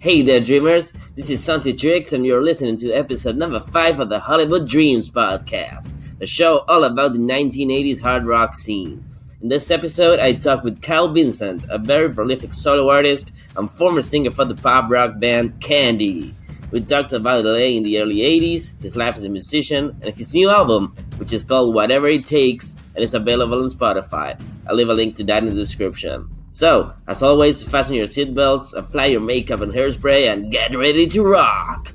Hey there, dreamers. This is Santi Tricks, and you're listening to episode number 5 of the Hollywood Dreams podcast, the show all about the 1980s hard rock scene. In this episode, I talk with Kyle Vincent, a very prolific solo artist and former singer for the pop rock band Candy. We talked about LA in the early 80s, his life as a musician, and his new album, which is called Whatever It Takes and is available on Spotify. I'll leave a link to that in the description. So, as always, fasten your seatbelts, apply your makeup and hairspray, and get ready to rock!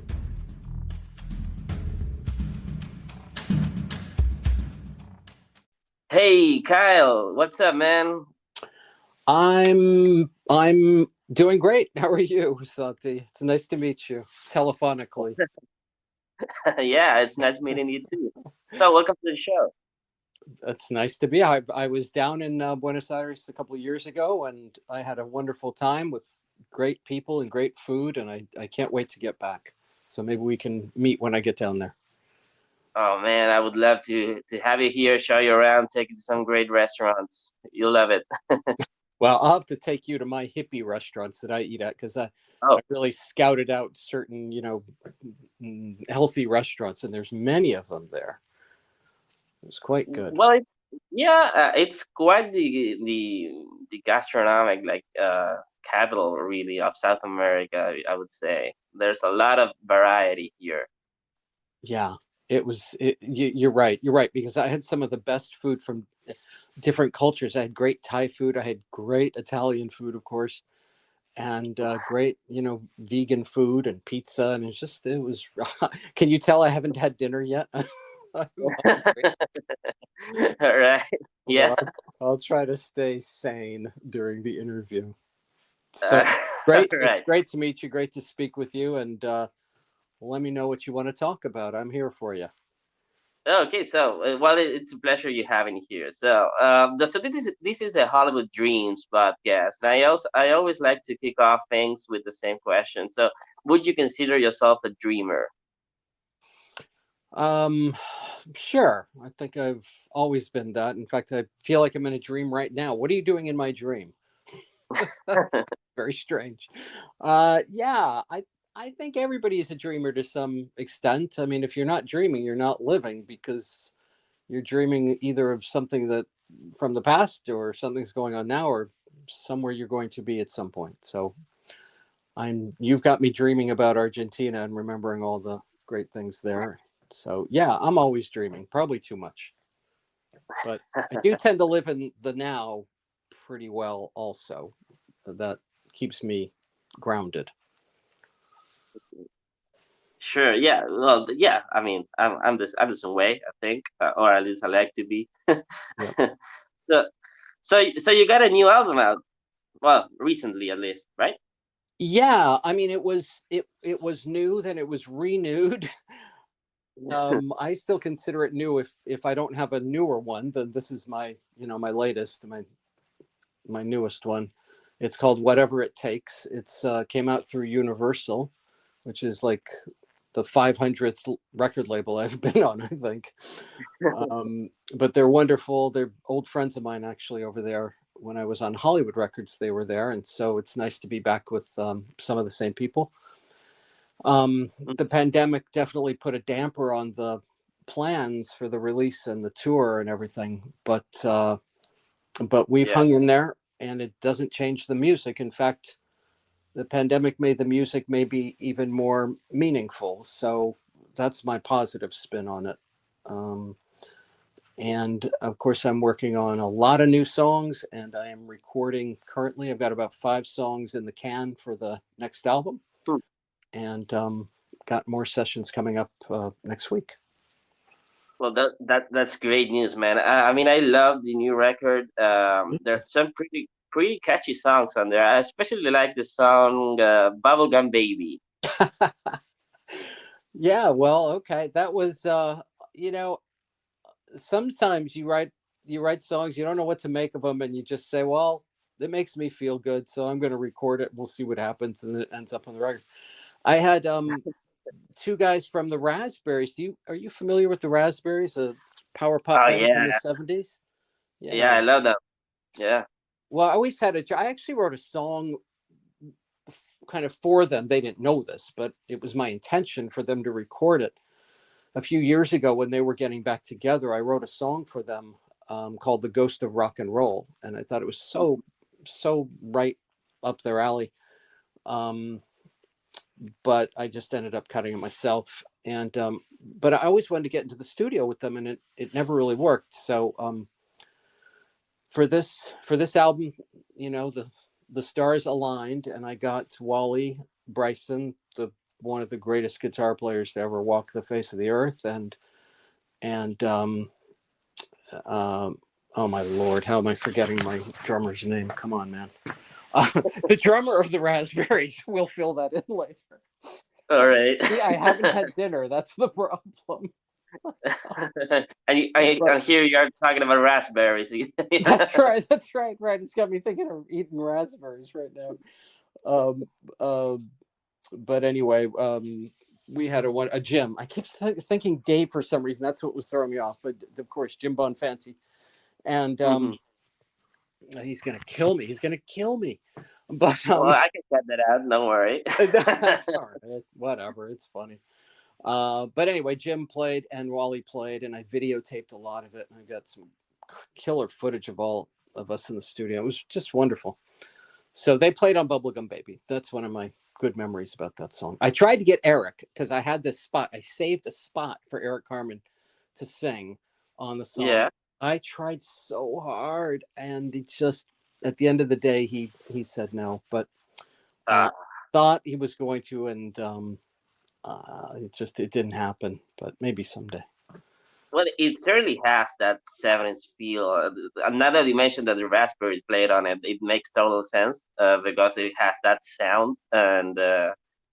Hey, Kyle, what's up, man? I'm doing great. How are you, Santi? It's nice to meet you telephonically. Yeah, it's nice meeting you too. So, welcome to the show. It's nice to be. I was down in Buenos Aires a couple of years ago, and I had a wonderful time with great people and great food, and I can't wait to get back. So maybe we can meet when I get down there. Oh man, I would love to have you here, show you around, take you to some great restaurants. You'll love it. Well, I'll have to take you to my hippie restaurants that I eat at because I Oh, really scouted out certain, healthy restaurants, and there's many of them there. It was quite good. well, it's quite the gastronomic capital really of South America. I would say there's a lot of variety here. Yeah, you're right. You're right because I had some of the best food from different cultures. I had great Thai food. I had great Italian food, of course, and great, vegan food and pizza. And it was. Can you tell I haven't had dinner yet? I'm hungry. All right. Yeah. Well, I'll try to stay sane during the interview. So Uh, great. It's right. great to meet you. Great to speak with you. And let me know what you want to talk about. I'm here for you. Okay. So, well, it's a pleasure you having here. So, so this is a Hollywood Dreams podcast. I always like to kick off things with the same question. So, would you consider yourself a dreamer? Um, sure. I think I've always been that. In fact, I feel like I'm in a dream right now. What are you doing in my dream? Very strange. Yeah, I think everybody is a dreamer to some extent. I mean, if you're not dreaming, you're not living because you're dreaming either of something that from the past or something's going on now or somewhere you're going to be at some point. So you've got me dreaming about Argentina and remembering all the great things there. So yeah, I'm always dreaming, probably too much. But I do tend to live in the now pretty well also. That keeps me grounded. Sure. Yeah. Well, yeah. I mean, I'm the same way. I think, or at least I like to be. Yep. So, so you got a new album out. Well, recently at least, right? Yeah, I mean it was new, then it was renewed. I still consider it new. If I don't have a newer one, then this is my my latest, my newest one. It's called Whatever It Takes. It's came out through Universal, which is like the 500th record label I've been on, I think. But they're wonderful. They're old friends of mine actually over there. When I was on Hollywood Records, they were there, and so it's nice to be back with some of the same people. The pandemic definitely put a damper on the plans for the release and the tour and everything, but we've hung Yes. in there, and it doesn't change the music. In fact, the pandemic made the music maybe even more meaningful. So that's my positive spin on it. Um, and of course, I'm working on a lot of new songs, and I am recording currently. I've got about 5 songs in the can for the next album, Hmm. and got more sessions coming up next week. Well, that's great news, man. I mean, I love the new record. There's some pretty catchy songs on there. I especially like the song "Bubblegum Baby." Yeah, well, okay. That was you know, sometimes you write songs, you don't know what to make of them, and you just say, well, it makes me feel good, so I'm going to record it. We'll see what happens, and then it ends up on the record. I had 2 guys from the Raspberries. Are you familiar with the Raspberries, a power pop Oh band from the yeah, '70s? yeah, I Yeah. love that. Yeah. Well, I always had I actually wrote a song kind of for them. They didn't know this, but it was my intention for them to record it. A few years ago, when they were getting back together, I wrote a song for them called "The Ghost of Rock and Roll," and I thought it was so right up their alley. Um, but I just ended up cutting it myself. And but I always wanted to get into the studio with them, and it never really worked. So for this album, the stars aligned, and I got Wally Bryson, the one of the greatest guitar players to ever walk the face of the earth, and oh my lord, how am I forgetting my drummer's name? Come on, man. The drummer of the Raspberries. We'll fill that in later. All right. See, I haven't had dinner. That's the problem. I hear you're talking about raspberries. That's right. That's right. Right. It's got me thinking of eating raspberries right now. Um, but anyway, we had a Jim. I keep thinking Dave for some reason. That's what was throwing me off. But of course, Jim Bonfanti, and he's gonna kill me. He's gonna kill me. But well, I can cut that out. Don't worry. that's all right. Whatever. It's funny. But anyway, Jim played and Wally played, and I videotaped a lot of it, and I got some killer footage of all of us in the studio. It was just wonderful. So they played on Bubblegum Baby. That's one of my good memories about that song. I tried to get Eric because I had this spot. I saved a spot for Eric Carmen to sing on the song. Yeah. I tried so hard, and it just at the end of the day, he said no. But thought he was going to, and it didn't happen. But maybe someday. Well, it certainly has that 70s feel. Now that you mentioned that the raspberries played on it, it makes total sense because it has that sound, and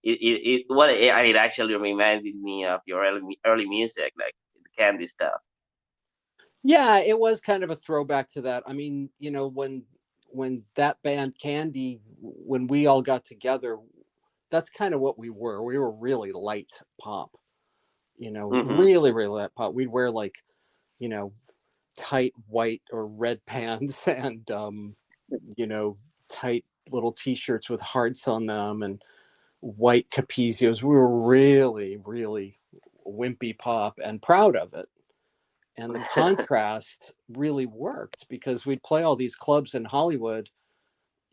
it actually reminded me of your early music, like the Candy stuff. Yeah, it was kind of a throwback to that. I mean, when that band Candy, when we all got together, that's kind of what we were. We were really light pop, really, really light pop. We'd wear like, tight white or red pants and, tight little t-shirts with hearts on them and white capizios. We were really, really wimpy pop and proud of it. And the contrast really worked because we'd play all these clubs in Hollywood,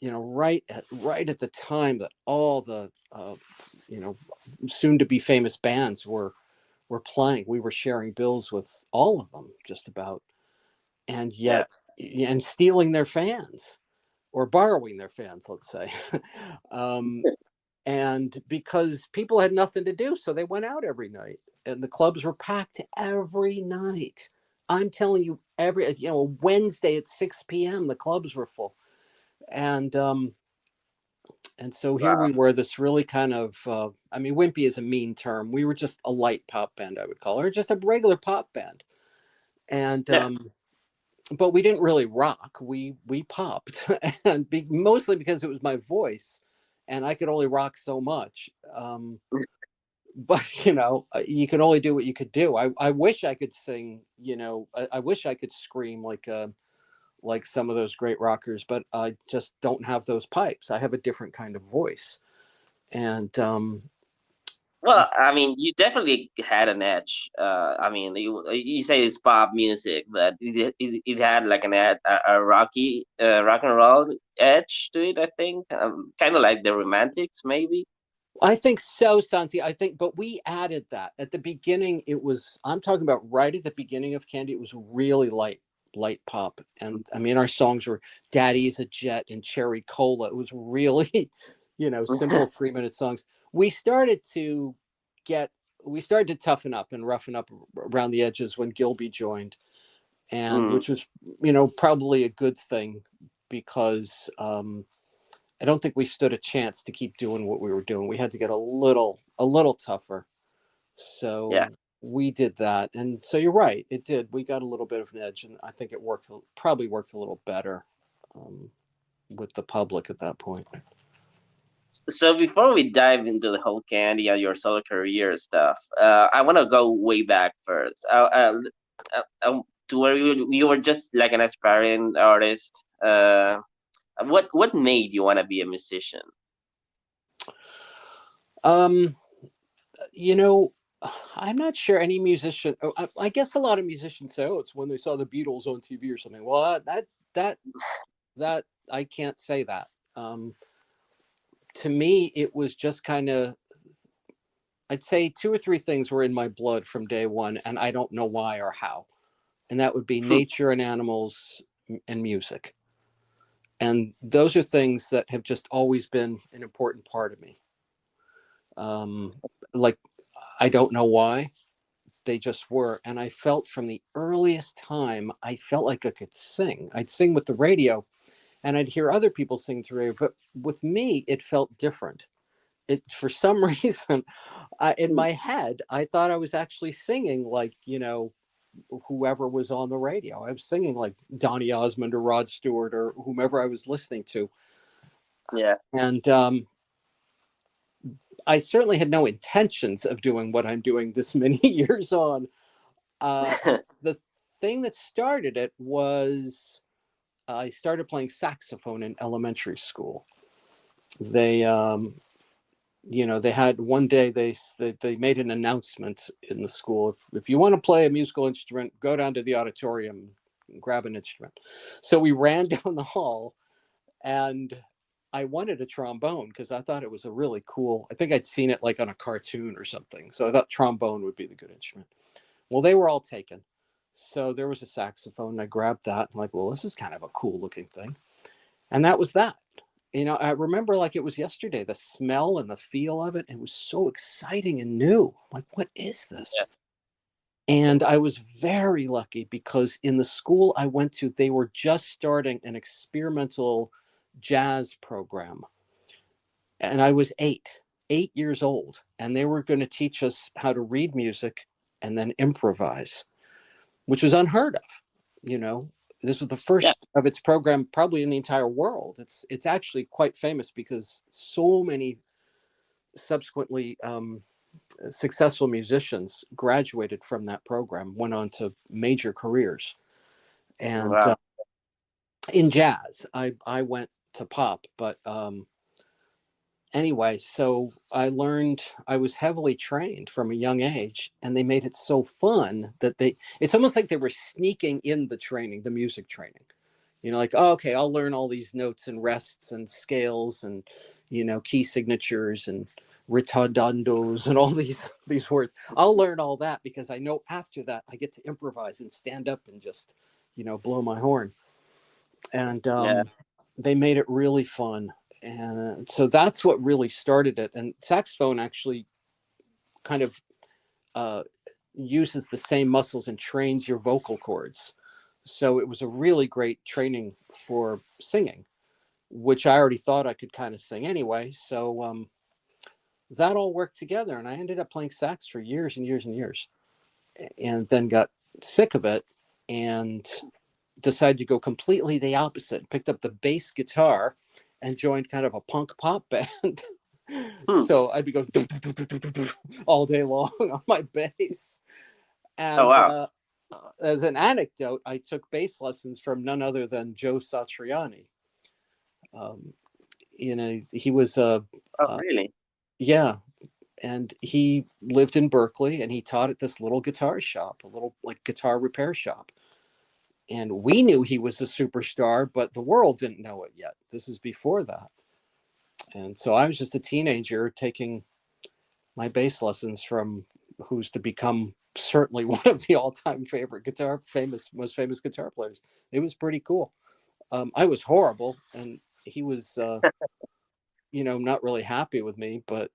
right at the time that all the soon to be famous bands were playing. We were sharing bills with all of them, just about, and yet and stealing their fans or borrowing their fans, let's say. And because people had nothing to do, so they went out every night, and the clubs were packed every night. I'm telling you, Wednesday at 6 p.m. the clubs were full, and so here we were, this really kind of, wimpy is a mean term. We were just a light pop band, I would call it, or just a regular pop band, and but we didn't really rock. We popped, and mostly because it was my voice, and I could only rock so much. But you could only do what you could do. I wish I could sing. I wish I could scream like some of those great rockers, but I just don't have those pipes. I have a different kind of voice, and well, I mean, you definitely had an edge. I mean, you say it's pop music, but it had like a rocky rock and roll edge to it. I think, kind of like the Romantics, maybe. I think so, Santi. I think, but we added that at the beginning. I'm talking about right at the beginning of Candy. It was really light pop. And I mean, our songs were Daddy's a Jet and Cherry Cola. It was really, simple 3-minute songs. We started to toughen up and roughen up around the edges when Gilby joined, and which was, probably a good thing because, I don't think we stood a chance to keep doing what we were doing. We had to get a little tougher. So we did that. And so you're right. It did. We got a little bit of an edge, and I think it probably worked a little better with the public at that point. So before we dive into the whole Candy and your solo career stuff, I want to go way back first. To where you were just like an aspiring artist. What made you want to be a musician? Um, you know, I'm not sure any musician. I guess a lot of musicians say, "Oh, it's when they saw the Beatles on TV or something." Well, that that I can't say that. Um, to me, it was just kind of. I'd say two or three things were in my blood from day one, and I don't know why or how. And that would be nature and animals and music. And those are things that have just always been an important part of me. Um, like, I don't know why, they just were. And I felt from the earliest time, I felt like I could sing. I'd sing with the radio and I'd hear other people sing through radio, but with me, it felt different. It, for some reason, in my head, I thought I was actually singing like, whoever was on the radio. I was singing like Donny Osmond or Rod Stewart or whomever I was listening to. Yeah. And I certainly had no intentions of doing what I'm doing this many years on. The thing that started it was I started playing saxophone in elementary school. They, they had one day they made an announcement in the school. If you want to play a musical instrument, go down to the auditorium and grab an instrument. So we ran down the hall, and I wanted a trombone because I thought it was a really cool. I think I'd seen it like on a cartoon or something. So I thought trombone would be the good instrument. Well, they were all taken. So there was a saxophone. And I grabbed that. I'm like, well, this is kind of a cool looking thing. And that was that. I remember like it was yesterday, the smell and the feel of it. It was so exciting and new. Like, what is this? And I was very lucky because in the school I went to, they were just starting an experimental jazz program. And I was 8 years old. And they were going to teach us how to read music and then improvise, which was unheard of. This was the first of its program probably in the entire world. It's actually quite famous because so many subsequently successful musicians graduated from that program, went on to major careers. And Wow. in jazz, I went to pop, but anyway, so I was heavily trained from a young age, and they made it so fun that it's almost like they were sneaking in the training, the music training. Like, oh, okay, I'll learn all these notes and rests and scales and, key signatures and ritardandos and all these words. I'll learn all that because I know after that I get to improvise and stand up and just, blow my horn. And they made it really fun. And so that's what really started it. And saxophone actually kind of uses the same muscles and trains your vocal cords. So it was a really great training for singing, which I already thought I could kind of sing anyway. So that all worked together. And I ended up playing sax for years and years and years, and then got sick of it and decided to go completely the opposite. Picked up the bass guitar and joined kind of a punk pop band. So I'd be going all day long on my bass. Oh, And wow. as an anecdote, I took bass lessons from none other than Joe Satriani. He was Oh, really? yeah, and he lived in Berkeley, and he taught at this little guitar shop, a little like guitar repair shop. And we knew he was a superstar, but the world didn't know it yet. This is before that. And so I was just a teenager taking my bass lessons from who's to become certainly one of the all-time most famous guitar players. It was pretty cool. I was horrible, and he was, not really happy with me. But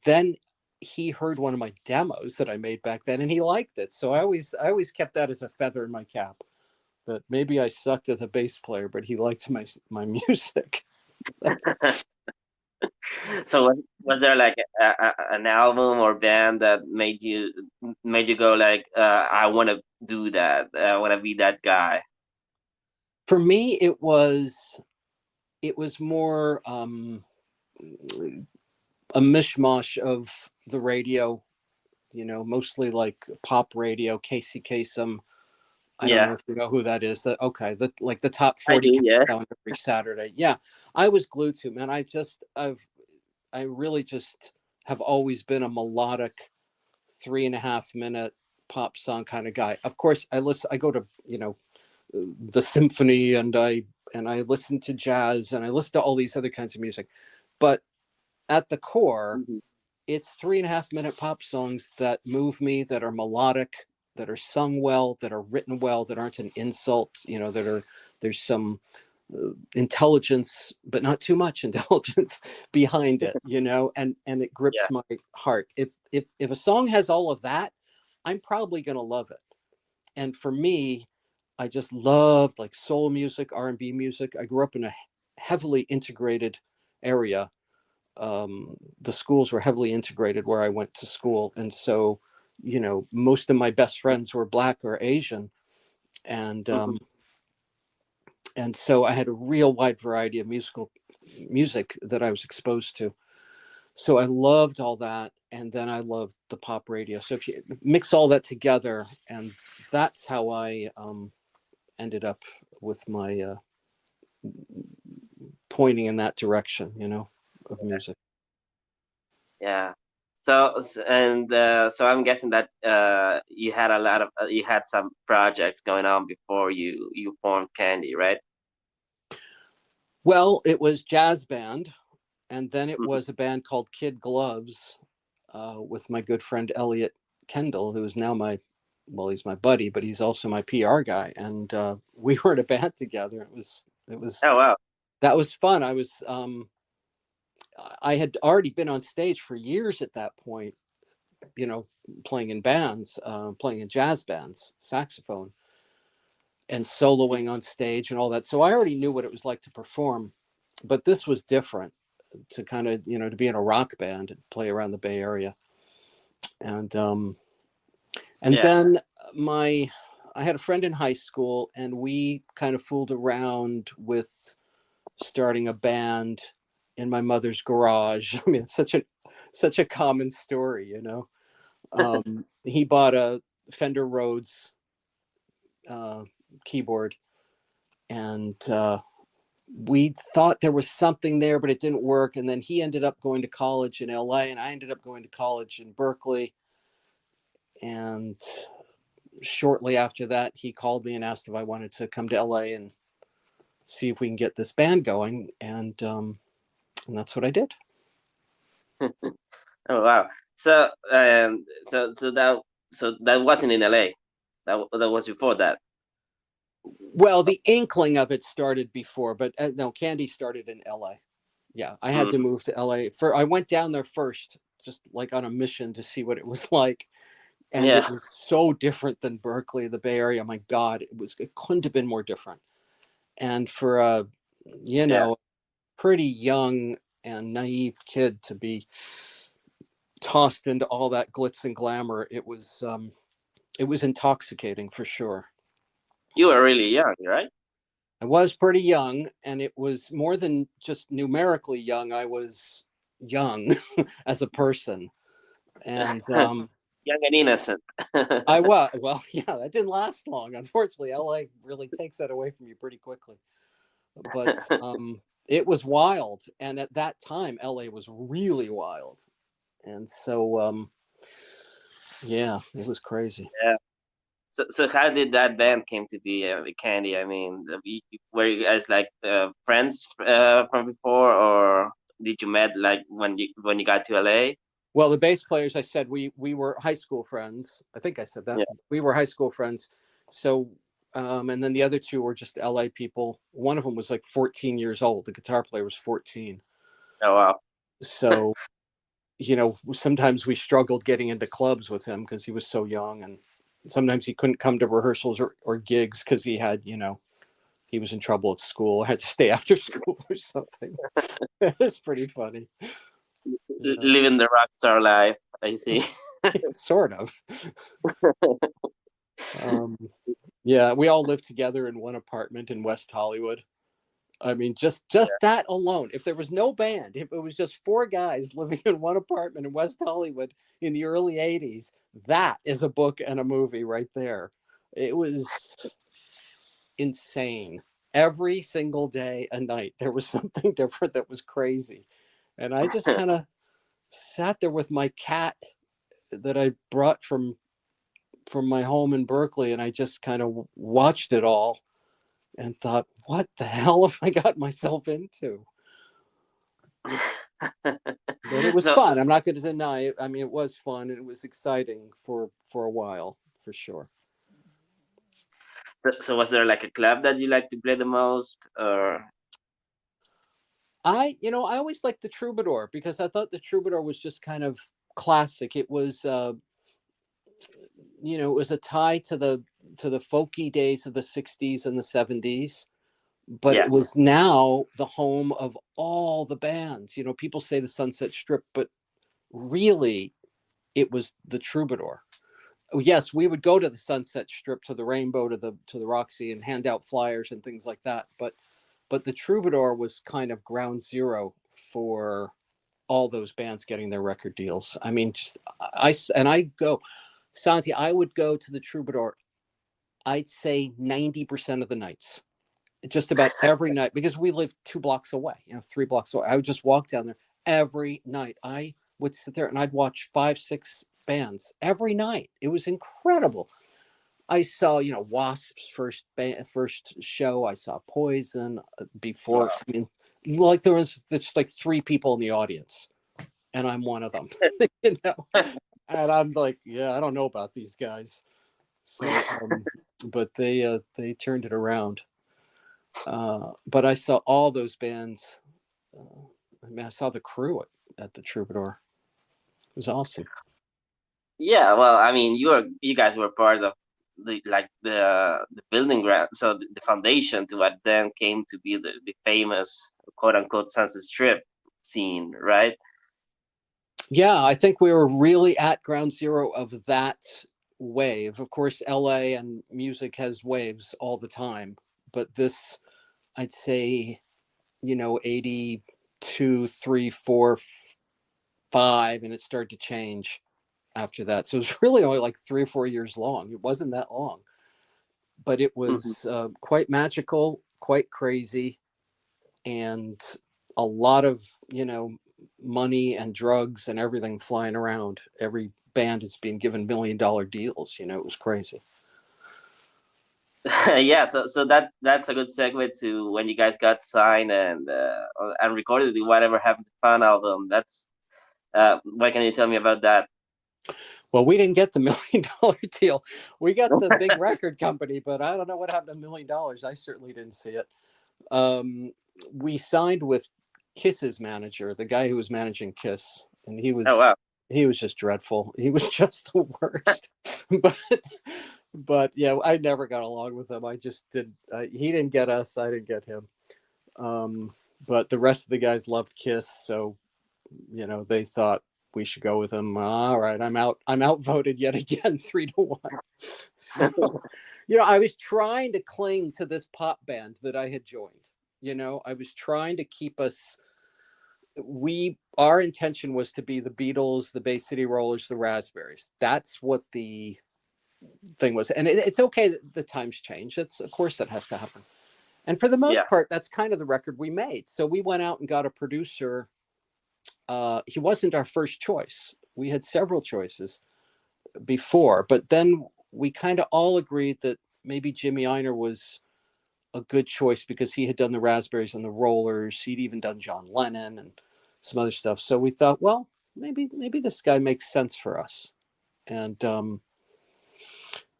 then he heard one of my demos that I made back then, and he liked it. So I always kept that as a feather in my cap. That maybe I sucked as a bass player, but he liked my music. So was there like an album or band that made you go like, I want to do that. I want to be that guy. For me, it was more a mishmash of the radio, mostly like pop radio, Casey Kasem. I don't know Yeah, if you know who that is. Like the top I 40 do. Yeah. countdown every Saturday. Yeah, I was glued to, man. I've I really just have always been a melodic 3.5 minute pop song kind of guy. Of course, I go to, the symphony, and I listen to jazz, and I listen to all these other kinds of music. But at the core, Mhm. it's 3.5 minute pop songs that move me, that are melodic, that are sung well, that are written well, that aren't an insult, there's some intelligence, but not too much intelligence behind it, and it Yeah, grips my heart. If a song has all of that, I'm probably going to love it. And for me, I just loved like soul music, R&B music. I grew up in a heavily integrated area. The schools were heavily integrated where I went to school, and so most of my best friends were Black or Asian, and mhm, so I had a real wide variety of music that I was exposed to. So I loved all that, and then I loved the pop radio. So if you mix all that together, and that's how I ended up with my pointing in that direction, of music. yeah. So I'm guessing that you had you had some projects going on before you formed Candy, right? Well, it was jazz band, and then it Mhm. was a band called Kid Gloves, with my good friend Elliot Kendall, who is now he's my buddy, but he's also my PR guy, and we were in a band together. It was Oh wow. that was fun. I had already been on stage for years at that point, you know, playing in bands, playing in jazz bands, saxophone, and soloing on stage and all that. So I already knew what it was like to perform, but this was different, to kind of, to be in a rock band and play around the Bay Area. And Yeah. then my I had a friend in high school, and we kind of fooled around with starting a band in my mother's garage. I mean, it's such a common story. He bought a Fender Rhodes uh, keyboard, and we thought there was something there, but it didn't work. And then he ended up going to college in LA, and I ended up going to college in Berkeley. And shortly after that, he called me and asked if I wanted to come to LA and see if we can get this band going. And that's what I did. Oh wow. So so that wasn't in LA. That was before that. Well, the inkling of it started before, but no, Candy started in LA. Yeah, I had Mm. to move to LA. I went down there first, just like on a mission to see what it was like. And it Yeah. was so different than Berkeley, the Bay Area. My God, it couldn't have been more different. And for a, you Yeah. know, pretty young and naive kid to be tossed into all that glitz and glamour, it was intoxicating for sure. You were really young, right? I was pretty young, and it was more than just numerically young. I was young as a person, and Young and innocent. I was well, yeah, that didn't last long. Unfortunately, LA really takes that away from you pretty quickly. But it was wild, and at that time, LA was really wild, and so yeah, it was crazy. Yeah. So how did that band came to be Candy? I mean, were you guys like friends from before, or did you met like when you got to LA? Well, the bass players, I said we were high school friends. I think I said that Yeah. we were high school friends. So, and then the other two were just LA people. One of them was like 14 years old. The guitar player was 14. Oh wow. So, sometimes we struggled getting into clubs with him because he was so young, and sometimes he couldn't come to rehearsals or gigs because he was in trouble at school. I had to stay after school or something. It's pretty funny. Yeah. Living the rock star life. I see. Sort of. Um, yeah, we all lived together in one apartment in West Hollywood. I mean, just that alone. If there was no band, if it was just four guys living in one apartment in West Hollywood in the early '80s, that is a book and a movie right there. It was insane. Every single day and night, there was something different that was crazy. And I just kind of sat there with my cat that I brought from my home in Berkeley, and I just kind of watched it all and thought, what the hell have I got myself into? But it was So, fun. I'm not going to deny it. I mean, it was fun and it was exciting for a while, for sure. so was there like a club that you like to play the most, or? I always liked the Troubadour because I thought the Troubadour was just kind of classic. It was, it was a tie to the folky days of the 60s and the 70s, but it Yeah. was now the home of all the bands. People say the Sunset Strip, but really it was the Troubadour. Yes, we would go to the Sunset Strip, to the Rainbow, to the Roxy, and hand out flyers and things like that. But the Troubadour was kind of ground zero for all those bands getting their record deals. I mean, Santi, I would go to the Troubadour, I'd say 90% of the nights, just about every night, because we lived 2 blocks away, 3 blocks away. I would just walk down there every night. I would sit there and I'd watch 5, 6 bands every night. It was incredible. I saw, Wasp's first show. I saw Poison before. Wow. I mean, like there was just like 3 people in the audience, and I'm one of them. And I'm like, yeah, I don't know about these guys. So, but they turned it around. But I saw all those bands. I saw the Crew at the Troubadour. It was awesome. Yeah, well, I mean, you guys were part of the building ground, so the foundation to what then came to be the famous quote unquote Sunset Strip scene, right? Yeah, I think we were really at ground zero of that wave. Of course, LA and music has waves all the time, but this, I'd say, 82, 3, 4, 5, and it started to change after that. So it was really only like 3 or 4 years long. It wasn't that long, but it Mhm. was quite magical, quite crazy, and a lot of, money and drugs and everything flying around. Every band is being given $1 million deals. It was crazy. Yeah, so that's a good segue to when you guys got signed and recorded the Whatever Happened to Fun album. That's what can you tell me about that? Well, we didn't get the $1 million deal. We got the big record company, but I don't know what happened to $1 million. I certainly didn't see it. We signed with Kiss's manager, the guy who was managing Kiss, and Oh wow. he was just dreadful. He was just the worst. but yeah, I never got along with him. I just did. He didn't get us. I didn't get him. But the rest of the guys loved Kiss, so they thought we should go with him. All right, I'm out. I'm outvoted yet again, 3-1. So, I was trying to cling to this pop band that I had joined. I was trying to keep us. Our intention was to be the Beatles, the Bay City Rollers, the Raspberries. That's what the thing was, and it's okay that the times change. That's, of course, that has to happen. And for the Yeah. most part, that's kind of the record we made. So we went out and got a producer. He wasn't our first choice. We had several choices before, but then we kind of all agreed that maybe Jimmy Einer was a good choice because he had done the Raspberries and the Rollers. He'd even done John Lennon and some other stuff. So we thought, well, maybe this guy makes sense for us. And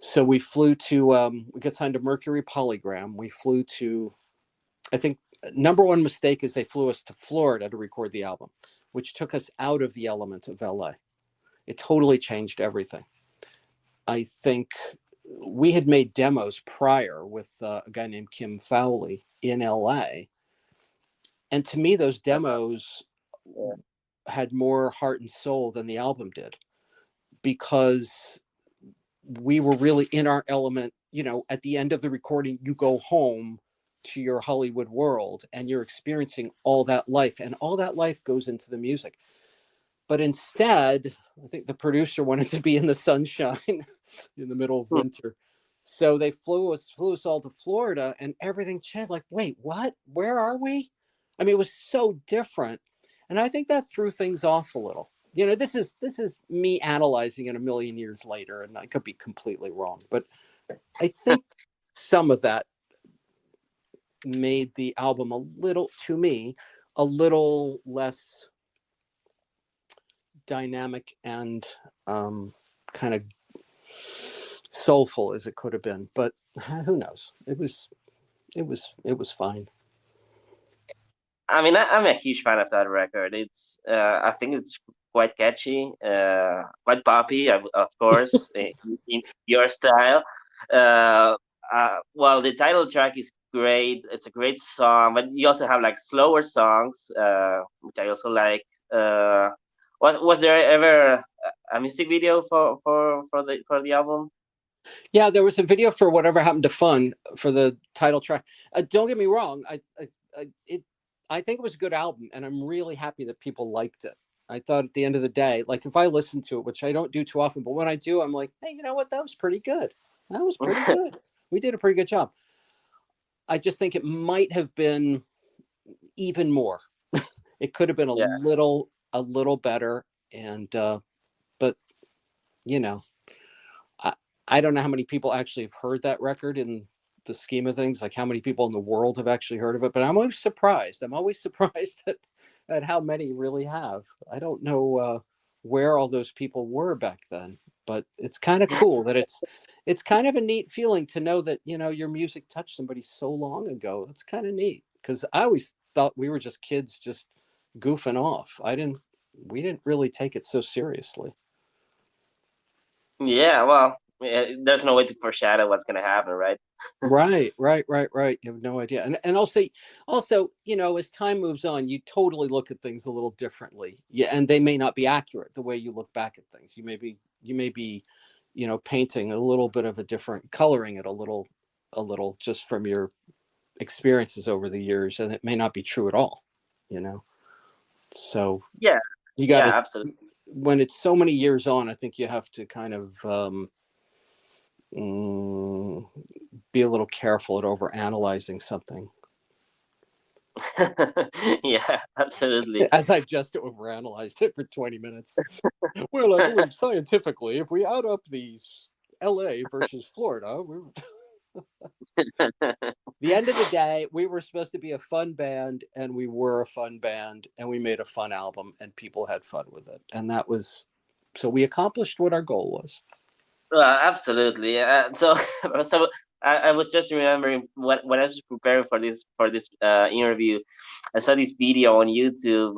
so we flew to, we got signed to Mercury Polygram. We flew to, I think, number one mistake is they flew us to Florida to record the album, which took us out of the element of LA. It totally changed everything. I think we had made demos prior with a guy named Kim Fowley in LA. And to me, those demos had more heart and soul than the album did, because we were really in our element. At the end of the recording, you go home to your Hollywood world and you're experiencing all that life, and all that life goes into the music. But instead, I think the producer wanted to be in the sunshine in the middle of winter. So they flew us all to Florida, and everything changed. Like, wait, what? Where are we? I mean, it was so different. And I think that threw things off a little. This is me analyzing it a million years later, and I could be completely wrong, but I think some of that made the album to me, a little less dynamic and kind of soulful as it could have been. But who knows? It was fine. I mean, I'm a huge fan of that record. I think it's quite catchy, quite poppy, of course, in your style. Uh, well, the title track is great. It's a great song, but you also have like slower songs, which I also like. What was there ever a music video for the album? Yeah, there was a video for Whatever Happened to Fun for the title track. Don't get me wrong. I think it was a good album, and I'm really happy that people liked it. I thought at the end of the day, like if I listen to it, which I don't do too often, but when I do, I'm like, hey, you know what? That was pretty good. That was pretty good. We did a pretty good job. I just think it might have been even more. It could have been Yeah. a little better. And but I don't know how many people actually have heard that record in the scheme of things, like how many people in the world have actually heard of it. But I'm always surprised. I'm always surprised at how many really have. I don't know where all those people were back then, but it's kind of cool that it's kind of a neat feeling to know that your music touched somebody so long ago. It's kind of neat, because I always thought we were just kids just goofing off. We didn't really take it so seriously. Yeah, well, there's no way to foreshadow what's gonna happen, right? Right. You have no idea. And also, as time moves on, you totally look at things a little differently. Yeah, and they may not be accurate the way you look back at things. You may be, painting a little bit of a different, coloring it a little just from your experiences over the years, and it may not be true at all, So Yeah, you got yeah, to, absolutely. when it's so many years on, I think you have to kind of be a little careful at over analyzing something. Yeah, absolutely. As I've just overanalyzed it for 20 minutes. Well, I believe scientifically, if we add up these LA versus Florida, the end of the day, we were supposed to be a fun band, and we were a fun band, and we made a fun album, and people had fun with it. And so we accomplished what our goal was. Absolutely. So I was just remembering when I was preparing for this interview, I saw this video on YouTube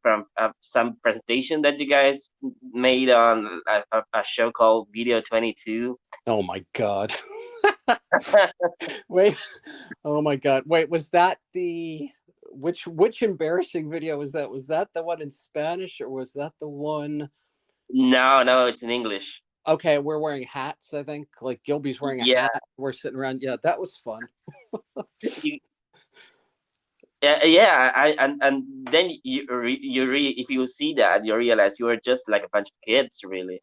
from some presentation that you guys made on a show called Video 22. Oh my God. Wait. Oh my God. Wait, was that which embarrassing video was that? Was that the one in Spanish, or was that the one? No, no, it's in English. Okay, we're wearing hats, I think. Like Gilby's wearing a Yeah, hat. We're sitting around. Yeah, that was fun. you, yeah. And then if you see that, you realize you were just like a bunch of kids, really.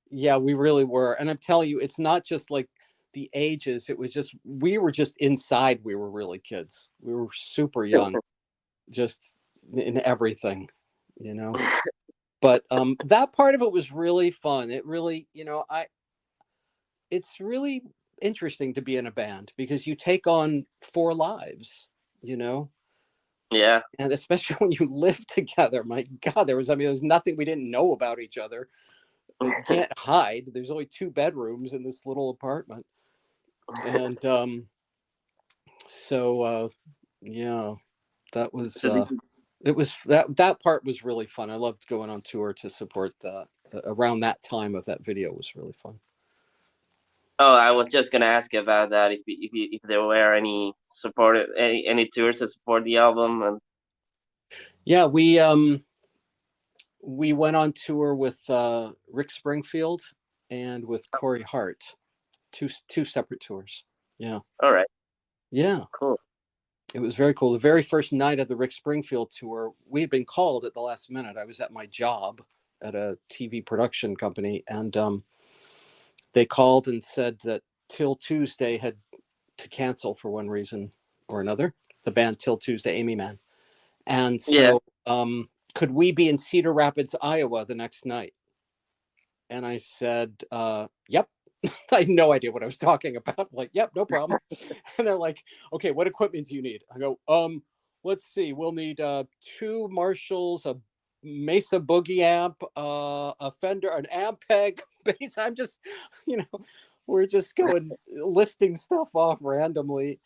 Yeah, we really were. And I'm telling you, it's not just like the ages. It was just, we were just inside. We were really kids. We were super young, just in everything, you know? But that part of it was really fun. It really, it's really interesting to be in a band, because you take on four lives, you know? Yeah. And especially when you live together. My God, there was nothing we didn't know about each other. You can't hide. There's only two bedrooms in this little apartment. And so yeah, that was So it was that part was really fun. I loved going on tour to support that. Around that time of that video was really fun. Oh, I was just gonna ask you about that. If there were any tours to support the album, and Yeah, we went on tour with Rick Springfield and with Corey Hart. Two separate tours. Yeah. all right, Yeah. cool. It was very cool. The very first night of the Rick Springfield tour, we had been called at the last minute. I was at my job at a TV production company, and they called and said that Till Tuesday had to cancel for one reason or another. The band Till Tuesday, Amy Man. And Yeah. so Could we be in Cedar Rapids, Iowa the next night? And I said, yep. I had no idea what I was talking about. I'm like, yep, no problem. And they're like, okay, what equipment do you need? I go, let's see. We'll need 2 Marshalls, a Mesa Boogie amp, a Fender, an Ampeg bass. I'm just, we're just going listing stuff off randomly.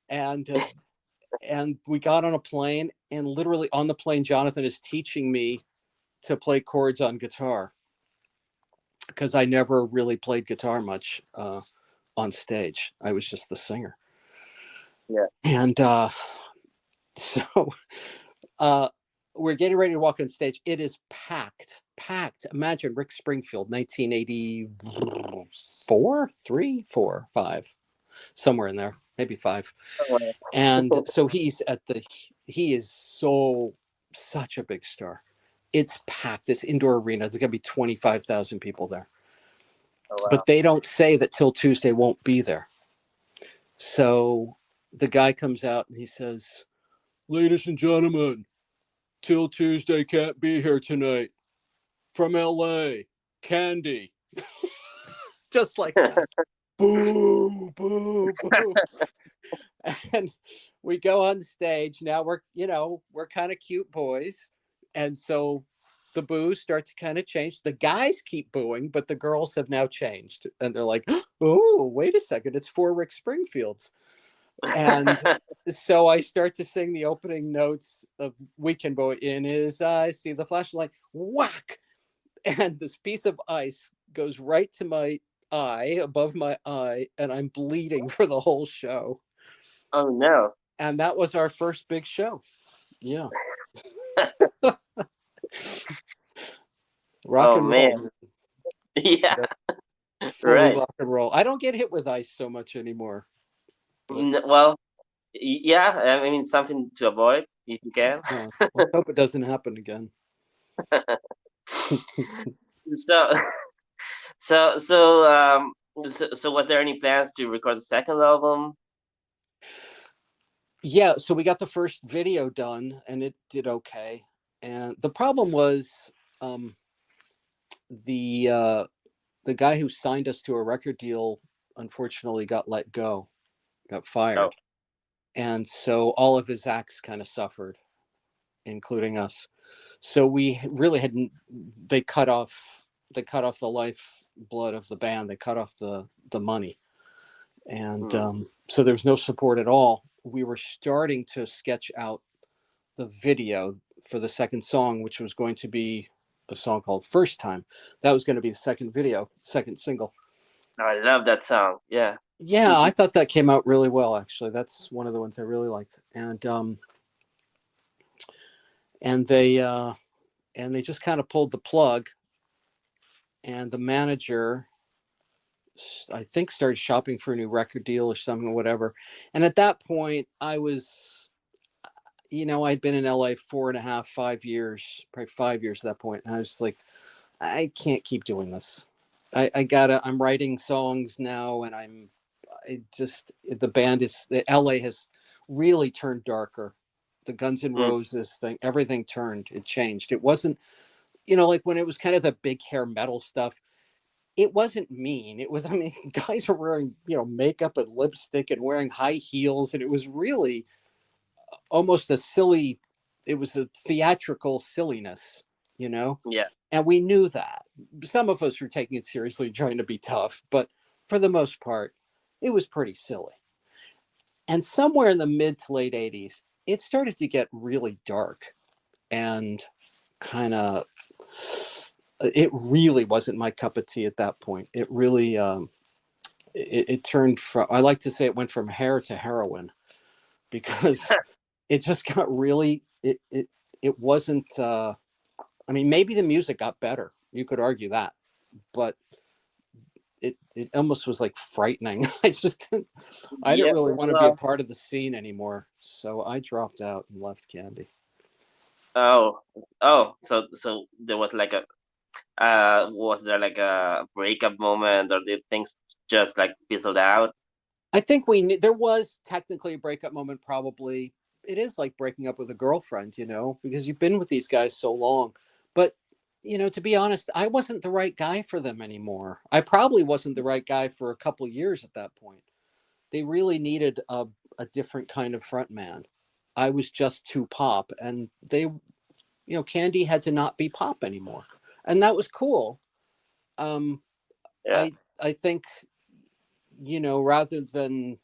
And we got on a plane, and literally on the plane, Jonathan is teaching me to play chords on guitar, because I never really played guitar much on stage. I was just the singer. Yeah. And so we're getting ready to walk on stage. It is packed. Imagine Rick Springfield, 1984, 3, 4, 5, somewhere in there, maybe 5. And so he is such a big star. It's packed. This indoor arena, there's going to be 25,000 people there. Oh, wow. But they don't say that till Tuesday won't be there. So the guy comes out and he says, ladies and gentlemen, till Tuesday can't be here tonight. From LA, Candy. Just like that. Boo, boo, boo. And we go on stage. Now we're kind of cute boys. And so the boos start to kind of change. The guys keep booing, but the girls have now changed. And they're like, oh, wait a second. It's 4 Rick Springfields. And so I start to sing the opening notes of Weekend Boy. In his eyes, see the flashlight, whack. And this piece of ice goes right to my eye, above my eye, and I'm bleeding for the whole show. Oh, no. And that was our first big show. Yeah. Rock and man. roll. Yeah. Fully Right. rock and roll. I don't get hit with ice so much anymore. Well, yeah, I mean, something to avoid if you can. Let's hope it doesn't happen again. So was there any plans to record the second album? Yeah, so we got the first video done, and it did okay. And the problem was, the guy who signed us to a record deal unfortunately got let go, got fired. Oh. And so all of his acts kind of suffered, including us. So we really they cut off the lifeblood of the band. They cut off the money. And so there was no support at all. We were starting to sketch out the video for the second song, which was going to be a song called First Time. That was going to be the second single. Oh, I love that song. Yeah. Yeah, I thought that came out really well, actually. That's one of the ones I really liked. And they just kind of pulled the plug, and the manager, I think, started shopping for a new record deal or something or whatever. And at that point, I was, I'd been in LA 4.5, 5 years, probably 5 years at that point. And I was like, I can't keep doing this. I'm writing songs now, and the band LA has really turned darker. The Guns N' Roses thing, everything it changed. It wasn't, like when it was kind of the big hair metal stuff, it wasn't mean. It was, guys were wearing, makeup and lipstick and wearing high heels. And it was really almost it was a theatrical silliness, Yeah. And we knew that. Some of us were taking it seriously, trying to be tough, but for the most part, it was pretty silly. And somewhere in the mid to late 80s, it started to get really dark, and kind of, it really wasn't my cup of tea at that point. It really, it turned from, I like to say it went from hair to heroin, because it just got really, it wasn't, maybe the music got better. You could argue that, but it almost was like frightening. I didn't really want to be a part of the scene anymore. So I dropped out and left Candy. So there was like was there like a breakup moment, or did things just like fizzled out? I think there was technically a breakup moment, probably, it is like breaking up with a girlfriend, you know, because you've been with these guys so long. But, you know, to be honest, I wasn't the right guy for them anymore. I probably wasn't the right guy for a couple of years at that point. They really needed a different kind of front man. I was just too pop, and they, you know, Candy had to not be pop anymore, and that was cool. Um, Yeah. I think, you know, rather than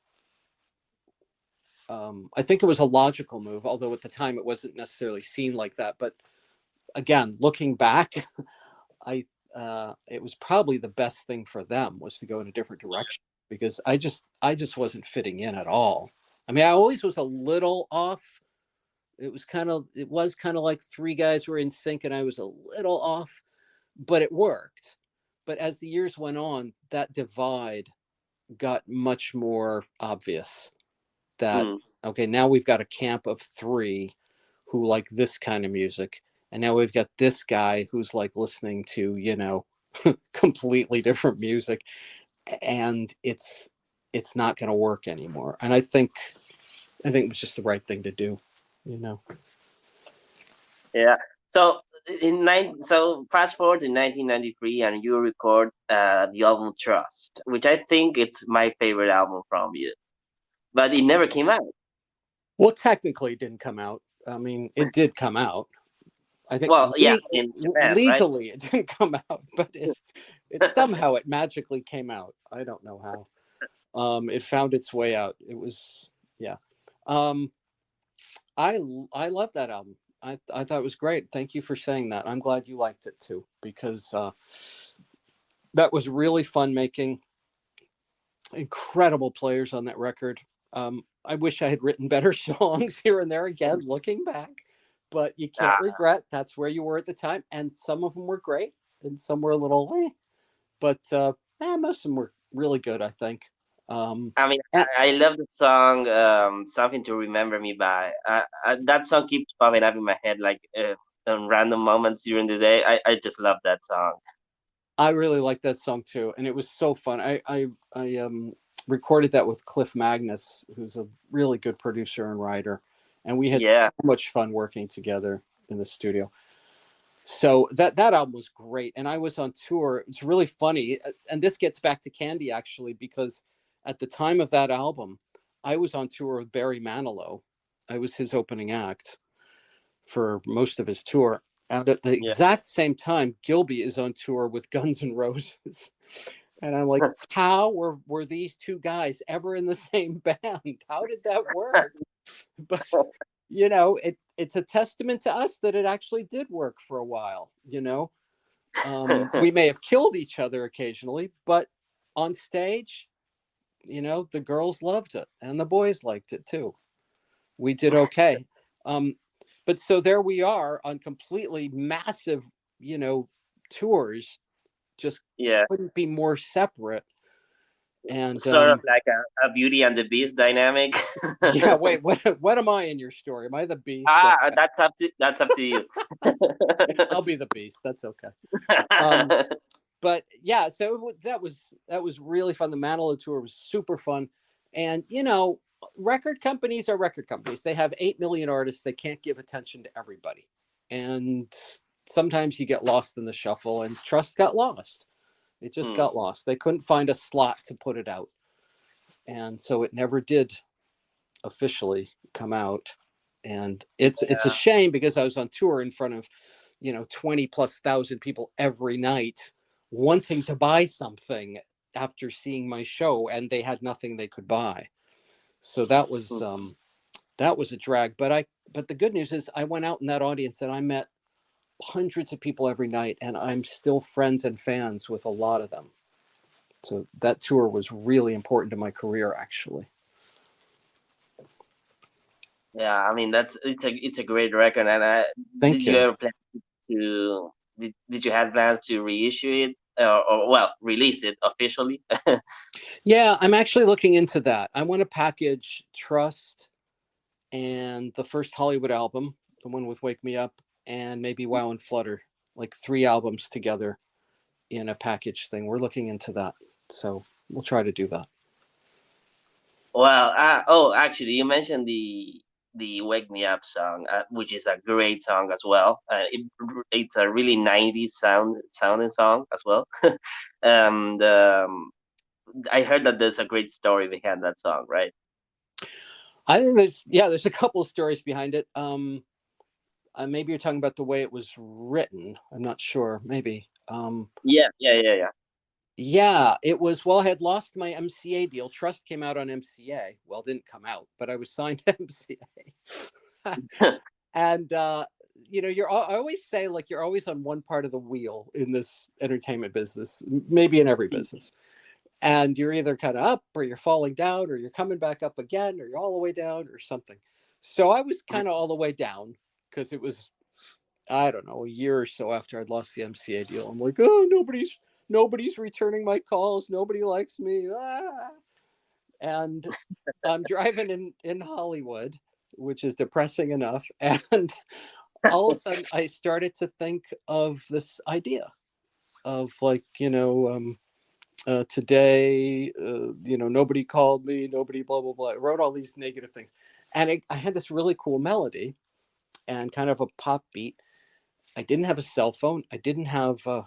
I think it was a logical move, although at the time it wasn't necessarily seen like that. But again, looking back, I it was probably the best thing for them was to go in a different direction, because I just wasn't fitting in at all. I mean, I always was a little off. It was kind of like three guys were in sync and I was a little off, but it worked. But as the years went on, that divide got much more obvious. That Mm. okay, now we've got a camp of three who like this kind of music, and now we've got this guy who's like listening to, you know, completely different music, and it's not going to work anymore. And I think it was just the right thing to do, you know. Yeah. So so fast forward to 1993, and you record the album Trust, which I think it's my favorite album from you, but it never came out. Well, technically it didn't come out. I mean, it did come out. I think Well, yeah, in Japan, right? legally it didn't come out, but it somehow it magically came out. I don't know how. It found its way out. It was, yeah. Um, I I love that album. I thought it was great. Thank you for saying that. I'm glad you liked it too, because that was really fun making. Incredible players on that record. I wish I had written better songs here and there. Again, looking back, but you can't Ah, regret. That's where you were at the time, and some of them were great, and some were a little, but most of them were really good. I think. Um, I mean, and I love the song "Something to Remember Me By." That song keeps popping up in my head like on random moments during the day. I just love that song. I really like that song too, and it was so fun. I recorded that with Cliff Magnus, who's a really good producer and writer, and we had Yeah, so much fun working together in the studio. So that album was great, and I was on tour. It's really funny, and this gets back to Candy actually, because at the time of that album, I was on tour with Barry Manilow. I was his opening act for most of his tour. And at the yeah. exact same time, Gilby is on tour with Guns N' Roses. And I'm like, how were these two guys ever in the same band? How did that work? But you know, it's a testament to us that it actually did work for a while, you know. We may have killed each other occasionally, but on stage, you know, the girls loved it and the boys liked it too. We did okay. Um, but so there we are on completely massive, you know, tours, just Yeah, couldn't be more separate. it's And sort of like a Beauty and the Beast dynamic. yeah, wait, what am I in your story? Am I the beast? That's up to you. I'll be the beast. That's okay. Um, but yeah, so that was really fun. The Manilow tour was super fun, and you know, record companies are record companies. They have 8 million artists. They can't give attention to everybody, and sometimes you get lost in the shuffle. And Trust got lost. It just Hmm. got lost. They couldn't find a slot to put it out, and so it never did officially come out. And it's a Yeah. shame, because I was on tour in front of, you know, 20 plus thousand people every night wanting to buy something after seeing my show, and they had nothing they could buy. So Hmm. that was a drag. But the good news is I went out in that audience and I met hundreds of people every night, and I'm still friends and fans with a lot of them. So that tour was really important to my career, actually. Yeah, I mean it's a great record, and did Thank you you. ever plan did you have plans to reissue it, or well, release it officially? Yeah, I'm actually looking into that. I want to package Trust and the first Hollywood album, the one with Wake Me Up, and maybe Wow and Flutter, like three albums together in a package thing. We're looking into that. So we'll try to do that. Well, oh, actually, you mentioned the "Wake Me Up" song, which is a great song as well. It's a really '90s sounding song as well. And I heard that there's a great story behind that song, right? I think there's a couple of stories behind it. Maybe you're talking about the way it was written. I'm not sure. Maybe. Yeah. Yeah, it was. Well, I had lost my MCA deal. Trust came out on MCA. Well, didn't come out, but I was signed to MCA. And I always say, like, you're always on one part of the wheel in this entertainment business, maybe in every business. And you're either kind of up, or you're falling down, or you're coming back up again, or you're all the way down, or something. So I was kind of all the way down, because it was, I don't know, a year or so after I'd lost the MCA deal. I'm like, oh, nobody's returning my calls. Nobody likes me. Ah. And I'm driving in Hollywood, which is depressing enough. And all of a sudden I started to think of this idea of, like, today, nobody called me, nobody, blah, blah, blah. I wrote all these negative things. And I had this really cool melody and kind of a pop beat. I didn't have a cell phone. I didn't have a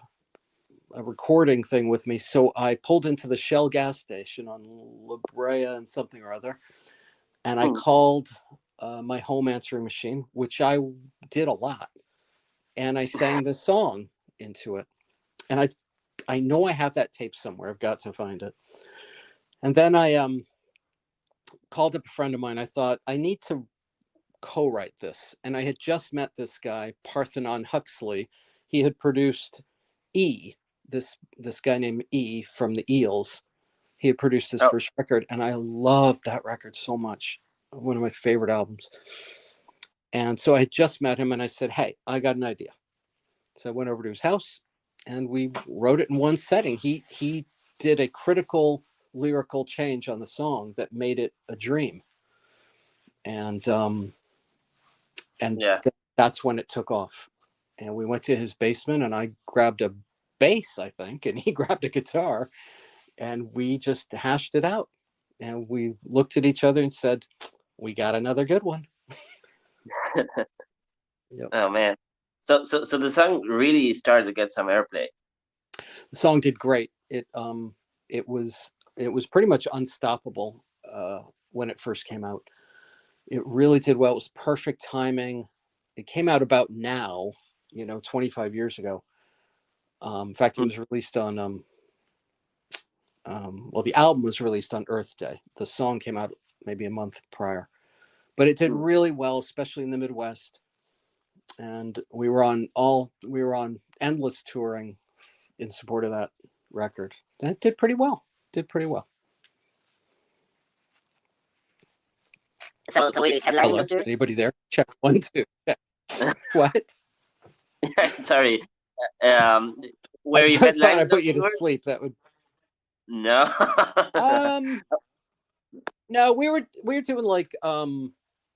recording thing with me. So I pulled into the Shell gas station on La Brea and something or other. And I called my home answering machine, which I did a lot. And I sang this song into it. And I know I have that tape somewhere. I've got to find it. And then I called up a friend of mine. I thought, I need to co-write this. And I had just met this guy, Parthenon Huxley. He had produced this guy named E from the Eels. He had produced his first record, and I loved that record so much. One of my favorite albums. And so I had just met him, and I said, hey, I got an idea. So I went over to his house, and we wrote it in one setting. He did a critical lyrical change on the song that made it a dream. And that's when it took off. And we went to his basement, and I grabbed a bass, I think, and he grabbed a guitar, and we just hashed it out. And we looked at each other and said, we got another good one. Yep. Oh man. So the song really started to get some airplay. The song did great. It was pretty much unstoppable when it first came out. It really did well. It was perfect timing. It came out about now, 25 years ago. In fact, it was released on the album was released on Earth Day. The song came out maybe a month prior, but it did really well, especially in the Midwest. And we were on endless touring in support of that record. And it did pretty well. So we hello, is anybody there? Check 1 2. Check. What? Sorry. Where you just thought I put you to sleep. That would no. No, we were doing like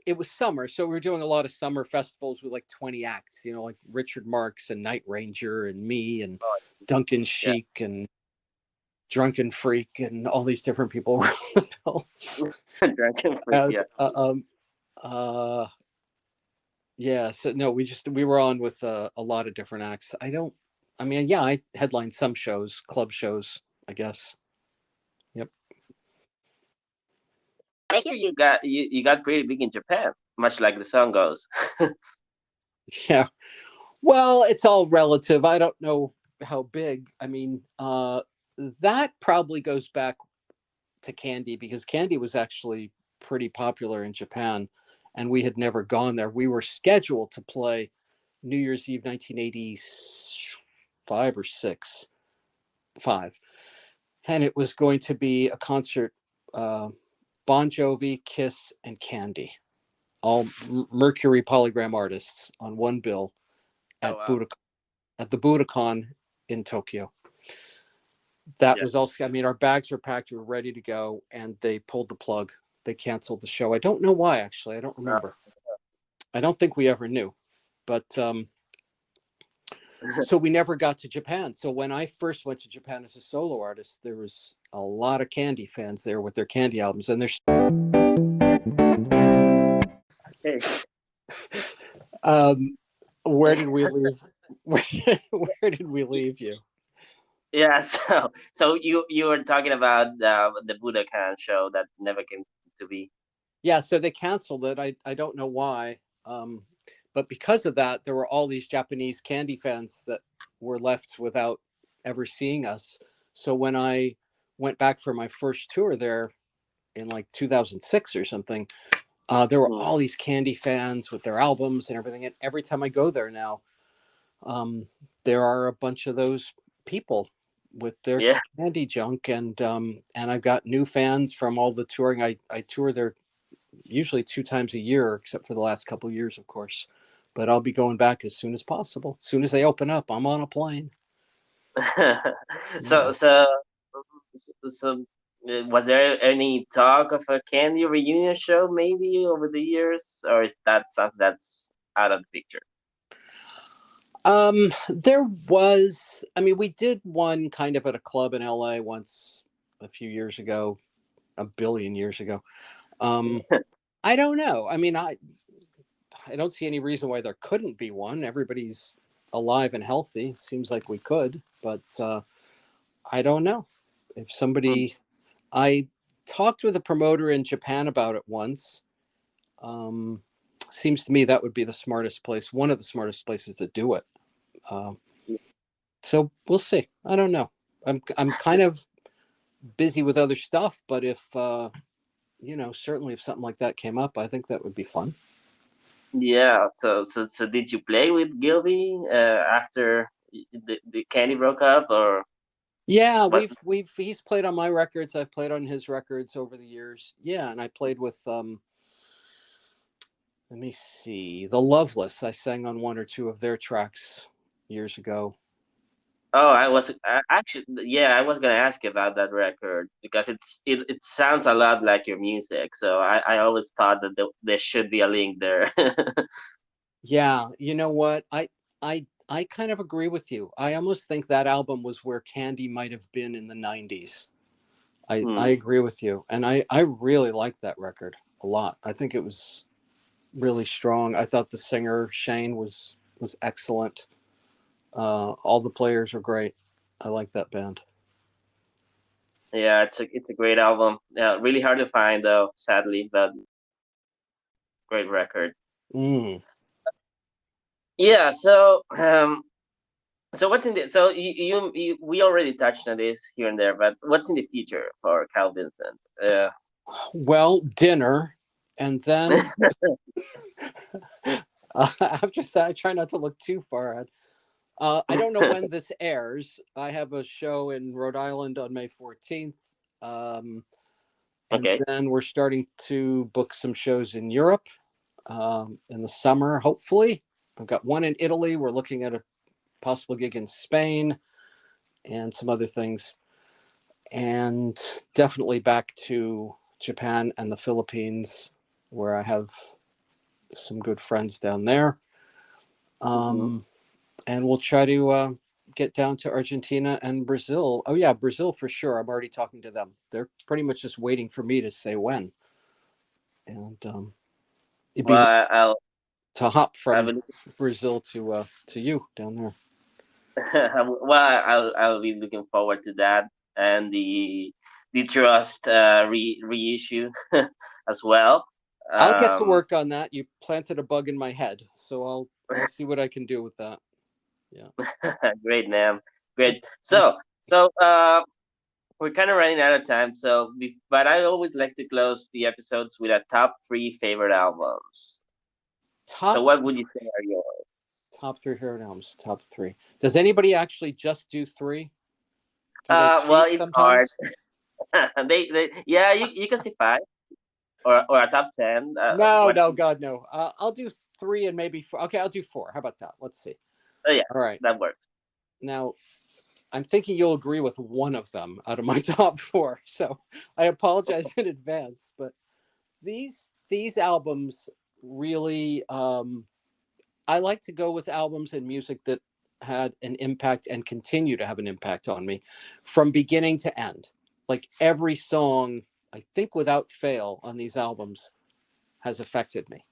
it was summer, so we were doing a lot of summer festivals with like 20 acts, like Richard Marx and Night Ranger and me and Duncan Sheik and Drunken Freak and all these different people around the bill. Drunken Freak, so no, we were on with a lot of different acts. I headlined some shows, club shows, I guess. Yep. I hear you got pretty big in Japan, much like the song goes. Yeah. Well, it's all relative. I don't know how big. I mean, that probably goes back to Candy, because Candy was actually pretty popular in Japan, and we had never gone there. We were scheduled to play New Year's Eve 1985 or 6, 5. And it was going to be a concert, Bon Jovi, Kiss, and Candy, all Mercury Polygram artists on one bill at at the Budokan in Tokyo. That was also, our bags were packed, we were ready to go, and they pulled the plug. They canceled the show. I don't know why, actually. I don't remember. I don't think we ever knew. But so we never got to Japan. So when I first went to Japan as a solo artist, there was a lot of Candy fans there with their Candy albums. And Um, where did we leave? Where did we leave you? Yeah, so you were talking about the Budokan show that never came to be. Yeah, so they canceled it. I don't know why. But because of that, there were all these Japanese candy fans that were left without ever seeing us. So when I went back for my first tour there in like 2006 or something, there were Mm. all these candy fans with their albums and everything. And every time I go there now, um, there are a bunch of those people with their Yeah. candy junk, and I've got new fans from all the touring. I tour there usually 2 times a year, except for the last couple of years, of course. But I'll be going back as soon as possible. As soon as they open up, I'm on a plane. so Yeah. so so was there any talk of a Candy reunion show maybe over the years, or is that something that's out of the picture? There was, I mean, we did one kind of at a club in LA once a few years ago, a billion years ago. Um, I don't know. I mean, I don't see any reason why there couldn't be one. Everybody's alive and healthy. Seems like we could, but I don't know. If Mm. somebody, I talked with a promoter in Japan about it once. Um, Seems to me that would be the smartest place, one of the smartest places to do it. Uh, so we'll see. I don't know. I'm kind of busy with other stuff, but if certainly if something like that came up, I think that would be fun. Yeah. So did you play with Gilby after the Candy broke up, or Yeah, what? we've he's played on my records. I've played on his records over the years. Yeah, and I played with let me see, The Loveless. I sang on one or two of their tracks years ago. Oh, actually, yeah, I was gonna ask you about that record because it sounds a lot like your music. So I always thought that there should be a link there. Yeah, you know what? I kind of agree with you. I almost think that album was where Candy might have been in the 90s. I Hmm. agree with you. And I really liked that record a lot. I think it was really strong. I thought the singer Shane was excellent. All the players were great. I like that band. Yeah, it's a great album. Yeah, really hard to find though, sadly, but great record. Mm. Yeah. So what's in the so you we already touched on this here and there, but what's in the future for Kyle Vincent? Well, dinner, and then after that, I try not to look too far ahead. I don't know when this airs. I have a show in Rhode Island on May 14th. Um, and Okay. then we're starting to book some shows in Europe in the summer, hopefully. I've got one in Italy. We're looking at a possible gig in Spain and some other things. And definitely back to Japan and the Philippines, where I have some good friends down there. Hmm. Um, and we'll try to get down to Argentina and Brazil. Oh yeah, Brazil for sure. I'm already talking to them. They're pretty much just waiting for me to say when, and it'd be Well, nice I'll to hop I from will. Brazil to you down there. Well, I'll be looking forward to that and the Trust reissue as well. I'll get to Um, work on that. You planted a bug in my head, so I'll see what I can do with that. Yeah. great, man. Great. So we're kind of running out of time. But I always like to close the episodes with a top three favorite albums. So Top what would you say are yours? top three favorite albums. Top three. Does anybody actually just do three? Do they Well, cheat it's hard. sometimes? They yeah, you can say five or a top 10. No, What? no, God, no. I'll do three and maybe four. Okay, I'll do four. How about that? Let's see. Oh yeah, All right. that works. Now, I'm thinking you'll agree with one of them out of my top four. So I apologize in advance, but these albums really I like to go with albums and music that had an impact and continue to have an impact on me from beginning to end. Like every song, I think without fail on these albums has affected me.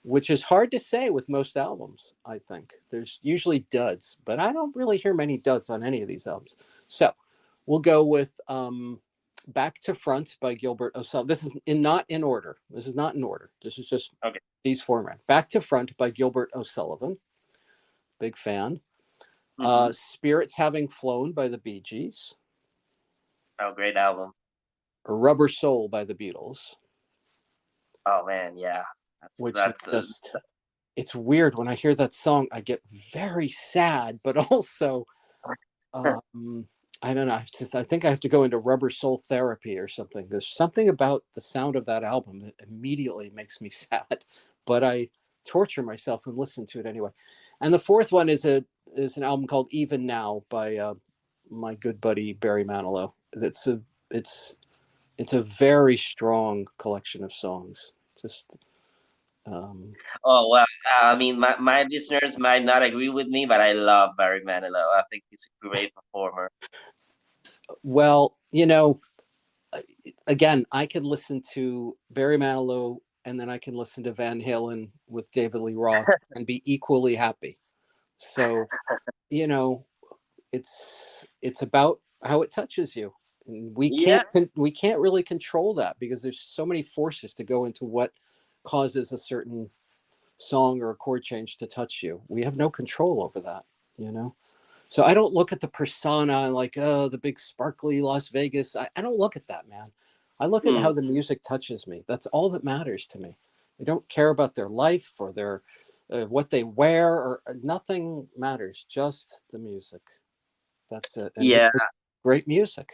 which is hard to say with most albums. I think there's usually duds, but I don't really hear many duds on any of these albums. So we'll go with Back to Front by Gilbert O'Sullivan. This is not in order. This is not in order. This is just Okay. these four men. Back to Front by Gilbert O'Sullivan. Big fan. Spirits Having Flown by the Bee Gees. Oh, great album. Rubber Soul by the Beatles. Oh man, yeah. It's weird when I hear that song. I get very sad, but also, I don't know. I think I have to go into Rubber Soul therapy or something. There's something about the sound of that album that immediately makes me sad, but I torture myself and listen to it anyway. And the fourth one is an album called Even Now by my good buddy Barry Manilow. It's a very strong collection of songs. Just oh well, I mean, my listeners might not agree with me, but I love Barry Manilow. I think he's a great performer. Well, again, I could listen to Barry Manilow and then I can listen to Van Halen with David Lee Roth and be equally happy. So, it's about how it touches you. And we can't really control that because there's so many forces to go into what causes a certain song or a chord change to touch you. We have no control over that, So I don't look at the persona and like, oh, the big sparkly Las Vegas. I don't look at that, man. I look at how the music touches me. That's all that matters to me. I don't care about their life or their what they wear or nothing matters. Just the music. That's it. And great music.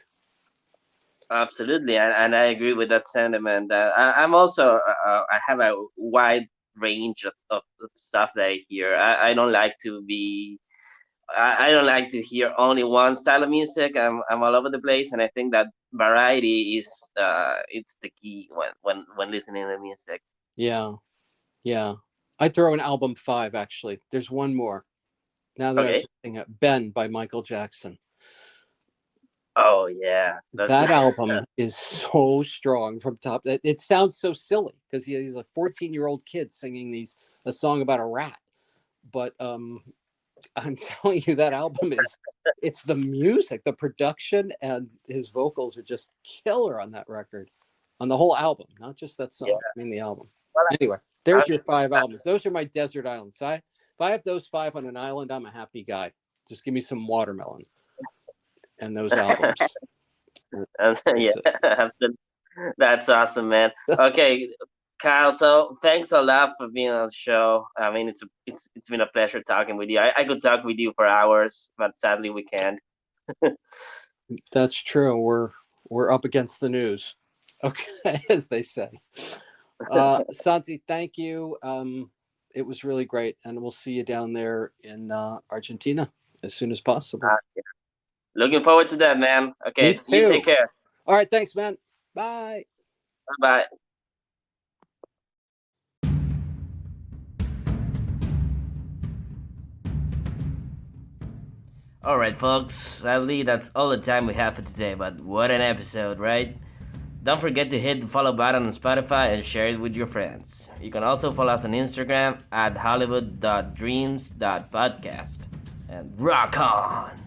Absolutely, and I agree with that sentiment. I'm also I have a wide range of stuff that I hear. I don't like to be. I don't like to hear only one style of music. I'm all over the place, and I think that variety is it's the key when listening to music. Yeah. I throw in album 5 actually. There's one more. Now that I'm just thinking it, Ben by Michael Jackson. Oh yeah, that album is so strong from top. It sounds so silly because he's a 14-year-old kid singing a song about a rat, but I'm telling you that album it's the music, the production, and his vocals are just killer on that record, on the whole album, not just that song. I mean the album. Anyway, there's your 5 albums. Those are my desert islands. If I have those 5 on an island, I'm a happy guy. Just give me some watermelon and those albums. That's awesome, man. Okay, Kyle, so thanks a lot for being on the show. I mean, it's been a pleasure talking with you. I could talk with you for hours, but sadly we can't. That's true. We're up against the news, okay, as they say. Santi, thank you. It was really great, and we'll see you down there in Argentina as soon as possible. Looking forward to that, man. Okay, me too. You take care. All right, thanks, man. Bye. Bye. All right, folks. Sadly, that's all the time we have for today, but what an episode, right? Don't forget to hit the follow button on Spotify and share it with your friends. You can also follow us on Instagram at hollywood.dreams.podcast. And rock on!